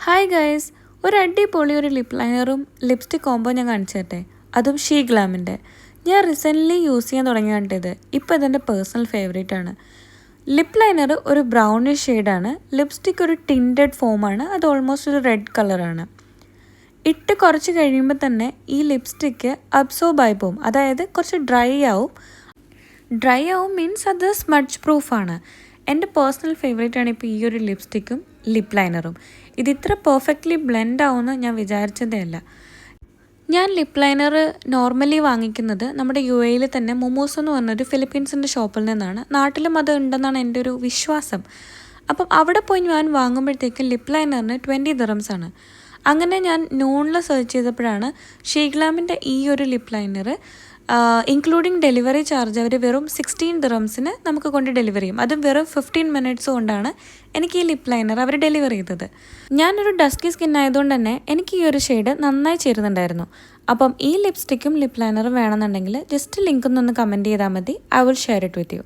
Hi guys, ഒരു അടിപൊളി ഒരു ലിപ് ലൈനറും ലിപ്സ്റ്റിക് കോംബോ ഞാൻ കാണിച്ചു തരട്ടെ. അതും ഷീ ഗ്ലാമിൻ്റെ. ഞാൻ റീസെൻ്റ്ലി യൂസ് ചെയ്യാൻ തുടങ്ങി കണ്ടത്. ഇപ്പോൾ ഇതെൻ്റെ പേഴ്സണൽ ഫേവറേറ്റ് ആണ്. ലിപ് ലൈനർ ഒരു ബ്രൗണിഷ് ഷെയ്ഡാണ്. ലിപ്സ്റ്റിക് ഒരു ടിൻറ്റഡ് ഫോമാണ്. അത് ഓൾമോസ്റ്റ് ഒരു റെഡ് കളറാണ്. ഇട്ട് കുറച്ച് കഴിയുമ്പോൾ തന്നെ ഈ ലിപ്സ്റ്റിക്ക് അബ്സോർബ് ആയി പോകും. അതായത് കുറച്ച് ഡ്രൈ ആവും മീൻസ് അത് സ്മഡ്ജ് പ്രൂഫാണ്. എൻ്റെ പേഴ്സണൽ ഫേവറേറ്റ് ആണ് ഇപ്പോൾ ഈ ഒരു ലിപ്സ്റ്റിക്കും ലിപ് ലൈനറും. ഇത് ഇത്ര പെർഫെക്റ്റ്ലി ബ്ലെൻഡ് ആവുമെന്ന് ഞാൻ വിചാരിച്ചതേ അല്ല. ഞാൻ ലിപ് ലൈനർ നോർമലി വാങ്ങിക്കുന്നത് നമ്മുടെ UAE തന്നെ മൊമോസ് എന്ന് പറഞ്ഞൊരു ഫിലിപ്പീൻസിൻ്റെ ഷോപ്പിൽ നിന്നാണ്. നാട്ടിലും അത് ഉണ്ടെന്നാണ് എൻ്റെ ഒരു വിശ്വാസം. അപ്പം അവിടെ പോയി ഞാൻ വാങ്ങുമ്പോഴത്തേക്കും ലിപ് ലൈനറിന് 20 dirhams ആണ്. അങ്ങനെ ഞാൻ നൂണിൽ സെർച്ച് ചെയ്തപ്പോഴാണ് ഷീ ഗ്ലാമിൻ്റെ ഈ ഒരു lip liner including delivery charge അവർ വെറും 16 dirhamsന് നമുക്ക് കൊണ്ട് ഡെലിവറി ചെയ്യും. അതും വെറും 15 minutes കൊണ്ടാണ് എനിക്ക് ഈ ലിപ് ലൈനർ അവർ ഡെലിവർ ചെയ്തത്. ഞാനൊരു ഡസ്കി സ്കിൻ ആയതുകൊണ്ട് തന്നെ എനിക്ക് ഈ ഒരു ഷെയ്ഡ് നന്നായി ചേരുന്നുണ്ടായിരുന്നു. അപ്പം ഈ ലിപ്സ്റ്റിക്കും ലിപ് ലൈനറും വേണമെന്നുണ്ടെങ്കിൽ ജസ്റ്റ് ലിങ്ക് ഒന്ന് കമൻറ്റ് ചെയ്താൽ മതി. I will share it with you.